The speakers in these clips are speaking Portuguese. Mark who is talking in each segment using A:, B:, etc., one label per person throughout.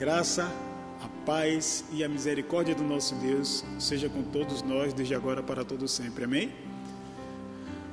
A: graça, a paz e a misericórdia do nosso Deus seja com todos nós, desde agora para todo sempre. Amém?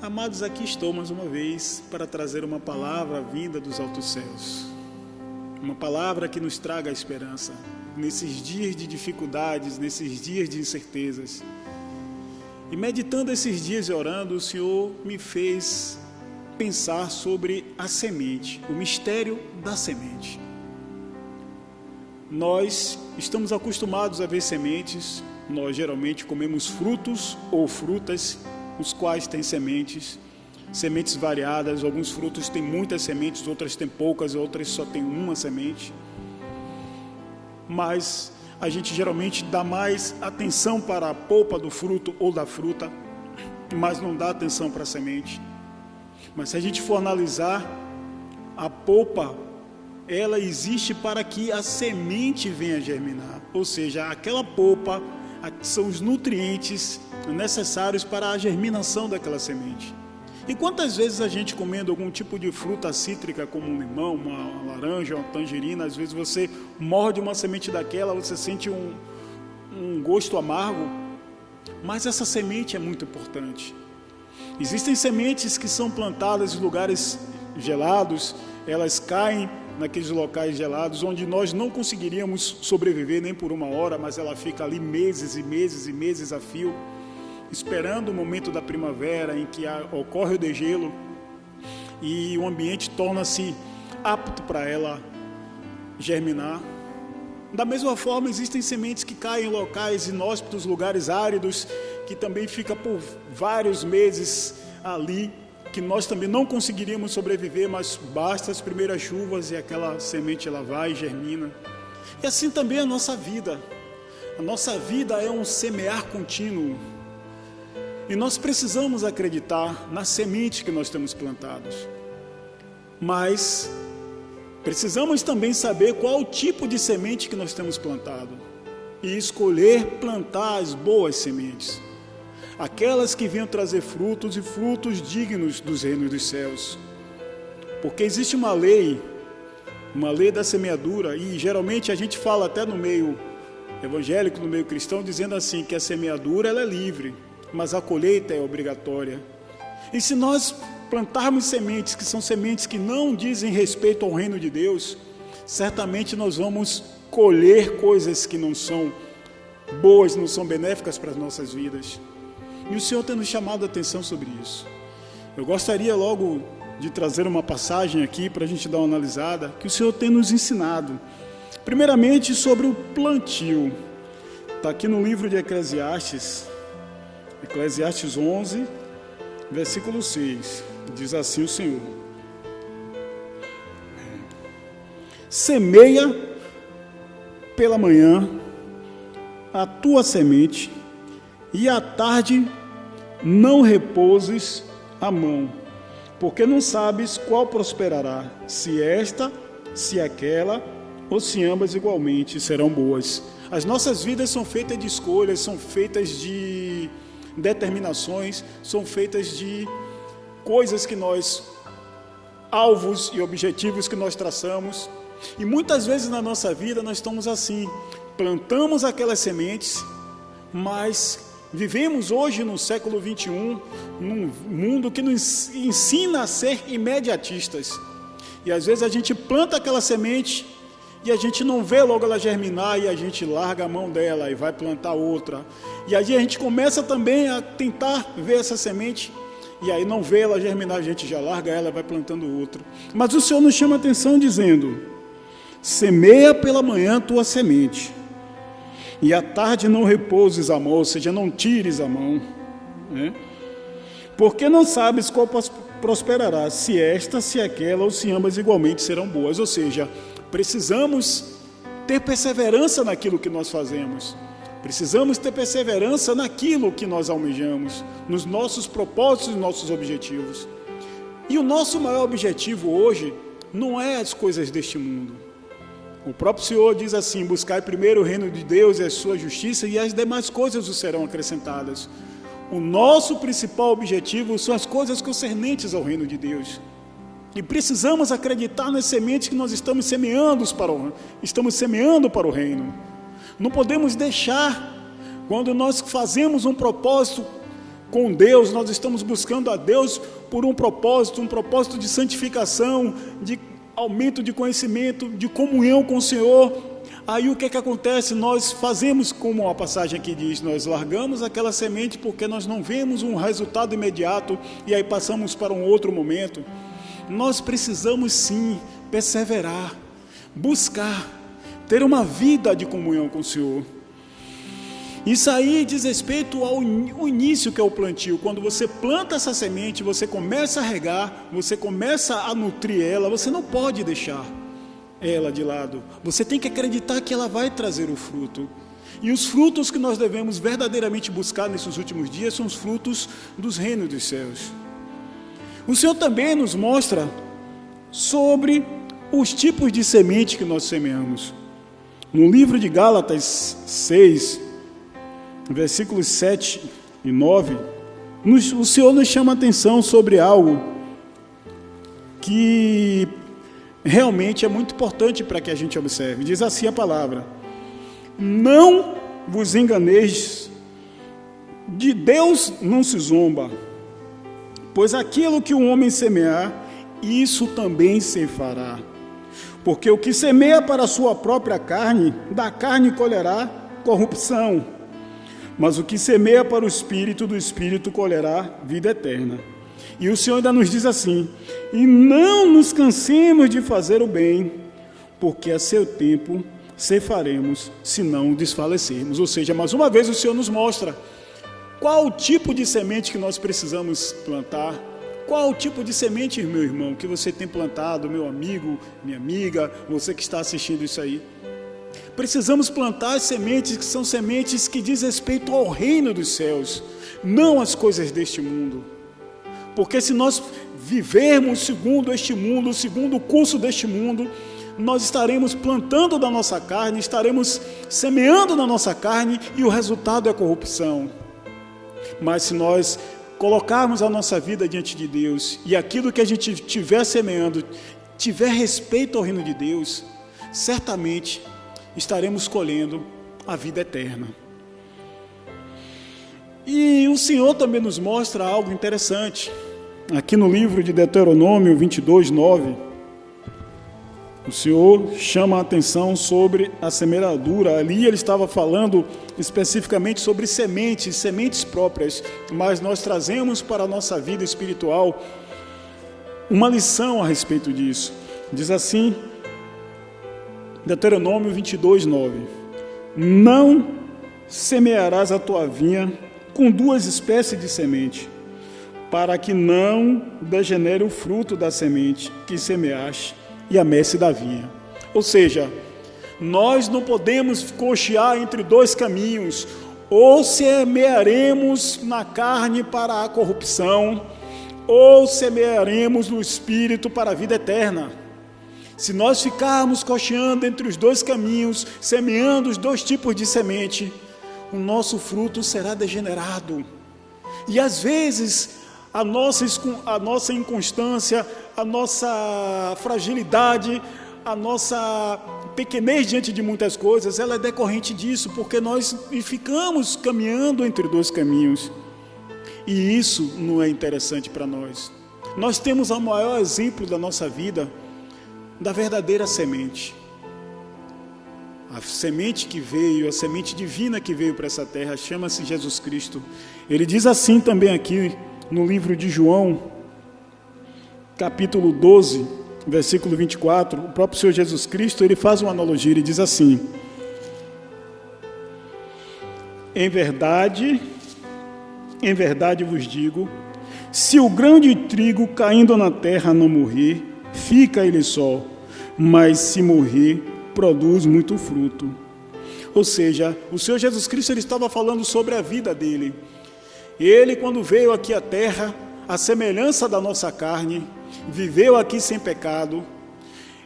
A: Amados, aqui estou mais uma vez para trazer uma palavra vinda dos altos céus. Uma palavra que nos traga a esperança nesses dias de dificuldades, nesses dias de incertezas. E meditando esses dias e orando, o Senhor me fez pensar sobre a semente, o mistério da semente. Nós estamos acostumados a ver sementes, nós geralmente comemos frutos ou frutas, os quais têm sementes variadas, alguns frutos têm muitas sementes, outras têm poucas, outras só têm uma semente. Mas a gente geralmente dá mais atenção para a polpa do fruto ou da fruta, mas não dá atenção para a semente. Mas se a gente for analisar, a polpa, ela existe para que a semente venha germinar. Ou seja, aquela polpa são os nutrientes necessários para a germinação daquela semente. E quantas vezes a gente comendo algum tipo de fruta cítrica, como um limão, uma laranja, uma tangerina, às vezes você morde uma semente daquela, você sente um gosto amargo, mas essa semente é muito importante. Existem sementes que são plantadas em lugares gelados, elas caem naqueles locais gelados, onde nós não conseguiríamos sobreviver nem por uma hora, mas ela fica ali meses e meses e meses a fio, esperando o momento da primavera, em que ocorre o degelo, e o ambiente torna-se apto para ela germinar. Da mesma forma, existem sementes que caem em locais inóspitos, lugares áridos, que também fica por vários meses ali, que nós também não conseguiríamos sobreviver, mas basta as primeiras chuvas e aquela semente ela vai e germina. E assim também a nossa vida. A nossa vida é um semear contínuo. E nós precisamos acreditar na semente que nós temos plantados. Mas precisamos também saber qual o tipo de semente que nós temos plantado e escolher plantar as boas sementes, aquelas que venham trazer frutos e frutos dignos dos reinos dos céus. Porque existe uma lei da semeadura, e geralmente a gente fala até no meio evangélico, no meio cristão, dizendo assim, que a semeadura ela é livre, mas a colheita é obrigatória. E se nós plantarmos sementes que são sementes que não dizem respeito ao reino de Deus, certamente nós vamos colher coisas que não são boas, não são benéficas para as nossas vidas. E o Senhor tem nos chamado a atenção sobre isso. Eu gostaria logo de trazer uma passagem aqui para a gente dar uma analisada, que o Senhor tem nos ensinado. Primeiramente sobre o plantio. Está aqui no livro de Eclesiastes 11, versículo 6, diz assim o Senhor: semeia pela manhã a tua semente, e à tarde não repouses a mão, porque não sabes qual prosperará, se esta, se aquela, ou se ambas igualmente serão boas. As nossas vidas são feitas de escolhas, são feitas de determinações, são feitas de coisas que nós, alvos e objetivos que nós traçamos, e muitas vezes na nossa vida nós estamos assim, plantamos aquelas sementes, mas vivemos hoje no século 21, num mundo que nos ensina a ser imediatistas, e às vezes a gente planta aquela semente, e a gente não vê logo ela germinar, e a gente larga a mão dela e vai plantar outra. E aí a gente começa também a tentar ver essa semente, e aí não vê ela germinar, a gente já larga ela e vai plantando outra. Mas o Senhor nos chama a atenção dizendo: semeia pela manhã a tua semente, e à tarde não repouses a mão, ou seja, não tires a mão, né? Porque não sabes qual prosperará, se esta, se aquela, ou se ambas igualmente serão boas. Ou seja, precisamos ter perseverança naquilo que nós fazemos. Precisamos ter perseverança naquilo que nós almejamos, nos nossos propósitos e nossos objetivos. E o nosso maior objetivo hoje não é as coisas deste mundo. O próprio Senhor diz assim: buscai primeiro o reino de Deus e a sua justiça, e as demais coisas vos serão acrescentadas. O nosso principal objetivo são as coisas concernentes ao reino de Deus. E precisamos acreditar nas sementes que nós estamos semeando para o reino. Não podemos deixar, quando nós fazemos um propósito com Deus, nós estamos buscando a Deus por um propósito de santificação, de aumento de conhecimento, de comunhão com o Senhor. Aí o que acontece? Nós fazemos como a passagem aqui diz, nós largamos aquela semente porque nós não vemos um resultado imediato e aí passamos para um outro momento. Nós precisamos sim perseverar, buscar, ter uma vida de comunhão com o Senhor. Isso aí diz respeito ao início, que é o plantio. Quando você planta essa semente, você começa a regar, você começa a nutrir ela, você não pode deixar ela de lado. Você tem que acreditar que ela vai trazer o fruto. E os frutos que nós devemos verdadeiramente buscar nesses últimos dias são os frutos dos reinos dos céus. O Senhor também nos mostra sobre os tipos de semente que nós semeamos. No livro de Gálatas 6, versículos 7 e 9, o Senhor nos chama a atenção sobre algo que realmente é muito importante para que a gente observe. Diz assim a palavra: não vos enganeis, de Deus não se zomba, pois aquilo que o homem semear, isso também se fará. Porque o que semeia para a sua própria carne, da carne colherá corrupção. Mas o que semeia para o Espírito, do Espírito colherá vida eterna. E o Senhor ainda nos diz assim: e não nos cansemos de fazer o bem, porque a seu tempo ceifaremos, se não desfalecermos. Ou seja, mais uma vez o Senhor nos mostra qual o tipo de semente que nós precisamos plantar. Qual o tipo de semente, meu irmão, que você tem plantado, meu amigo, minha amiga, você que está assistindo isso aí? Precisamos plantar sementes que são sementes que diz respeito ao reino dos céus, não às coisas deste mundo. Porque se nós vivermos segundo este mundo, segundo o curso deste mundo, nós estaremos plantando da nossa carne, estaremos semeando na nossa carne e o resultado é corrupção. Mas se nós colocarmos a nossa vida diante de Deus e aquilo que a gente estiver semeando tiver respeito ao reino de Deus, certamente estaremos colhendo a vida eterna. E o Senhor também nos mostra algo interessante. Aqui no livro de Deuteronômio 22, 9, o Senhor chama a atenção sobre a semeadura. Ali ele estava falando especificamente sobre sementes próprias, mas nós trazemos para a nossa vida espiritual uma lição a respeito disso. Diz assim, Deuteronômio 22, 9: não semearás a tua vinha com duas espécies de semente, para que não degenere o fruto da semente que semeaste e a messe da vinha. Ou seja, nós não podemos cochear entre dois caminhos: ou semearemos na carne para a corrupção, ou semearemos no Espírito para a vida eterna. Se nós ficarmos cocheando entre os dois caminhos, semeando os dois tipos de semente, o nosso fruto será degenerado. E às vezes a nossa inconstância, a nossa fragilidade, a nossa pequenez diante de muitas coisas, ela é decorrente disso, porque nós ficamos caminhando entre dois caminhos. E isso não é interessante para nós. Nós temos o maior exemplo da nossa vida, da verdadeira semente. A semente que veio, a semente divina que veio para essa terra, chama-se Jesus Cristo. Ele diz assim também aqui no livro de João, capítulo 12, versículo 24, o próprio Senhor Jesus Cristo, ele faz uma analogia, ele diz assim: em verdade vos digo, se o grão de trigo caindo na terra não morrer, fica ele só, mas se morrer, produz muito fruto. Ou seja, o Senhor Jesus Cristo, ele estava falando sobre a vida dele. Ele, quando veio aqui à terra, a semelhança da nossa carne, viveu aqui sem pecado.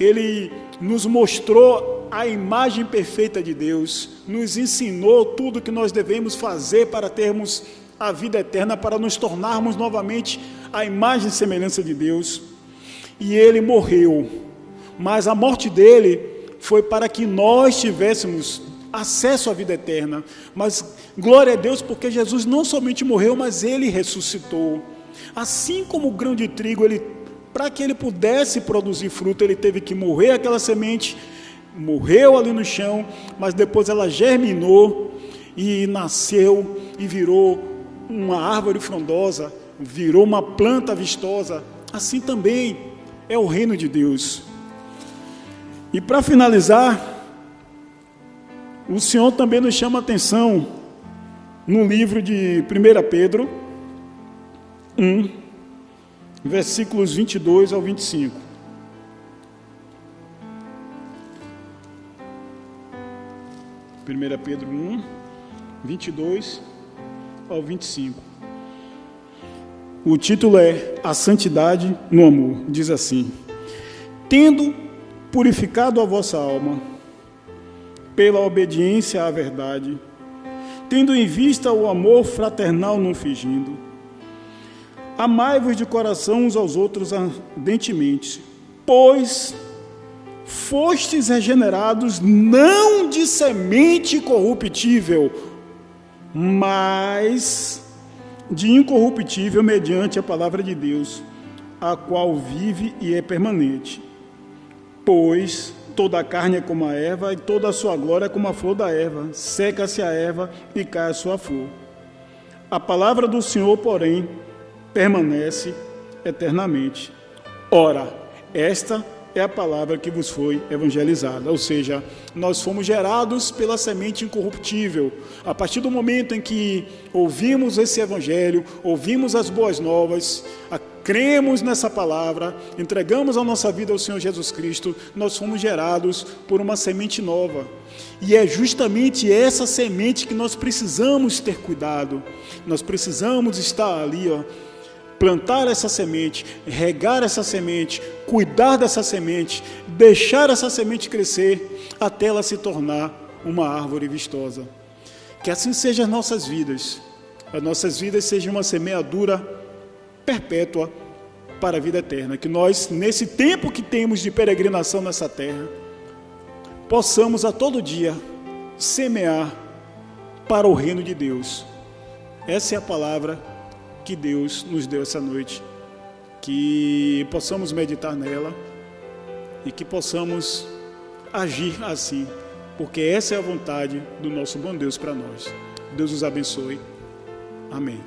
A: Ele nos mostrou a imagem perfeita de Deus, nos ensinou tudo que nós devemos fazer para termos a vida eterna, para nos tornarmos novamente a imagem e semelhança de Deus. e ele morreu. Mas a morte dele foi para que nós tivéssemos acesso à vida eterna. Mas glória a Deus, porque Jesus não somente morreu, mas ele ressuscitou. Assim como o grão de trigo, para que ele pudesse produzir fruto, ele teve que morrer aquela semente, morreu ali no chão, mas depois ela germinou e nasceu e virou uma árvore frondosa, virou uma planta vistosa. Assim também é o reino de Deus. E para finalizar, o Senhor também nos chama a atenção no livro de 1 Pedro 1, versículos 22 ao 25. 1 Pedro 1, 22 ao 25. O título é A Santidade no Amor. Diz assim: tendo purificado a vossa alma pela obediência à verdade, tendo em vista o amor fraternal não fingindo, amai-vos de coração uns aos outros ardentemente, pois fostes regenerados não de semente corruptível, mas de incorruptível mediante a palavra de Deus, a qual vive e é permanente. Pois toda a carne é como a erva, e toda a sua glória é como a flor da erva. Seca-se a erva e cai a sua flor. A palavra do Senhor, porém, permanece eternamente. Ora, esta é a palavra que vos foi evangelizada. Ou seja, nós fomos gerados pela semente incorruptível. A partir do momento em que ouvimos esse evangelho, ouvimos as boas novas, cremos nessa palavra, entregamos a nossa vida ao Senhor Jesus Cristo, nós fomos gerados por uma semente nova. E é justamente essa semente que nós precisamos ter cuidado. Nós precisamos estar ali, plantar essa semente, regar essa semente, cuidar dessa semente, deixar essa semente crescer até ela se tornar uma árvore vistosa. Que assim sejam as nossas vidas sejam uma semeadura perpétua para a vida eterna. Que nós, nesse tempo que temos de peregrinação nessa terra, possamos a todo dia semear para o reino de Deus. Essa é a palavra que Deus nos deu essa noite, que possamos meditar nela e que possamos agir assim, porque essa é a vontade do nosso bom Deus para nós. Deus os abençoe. Amém.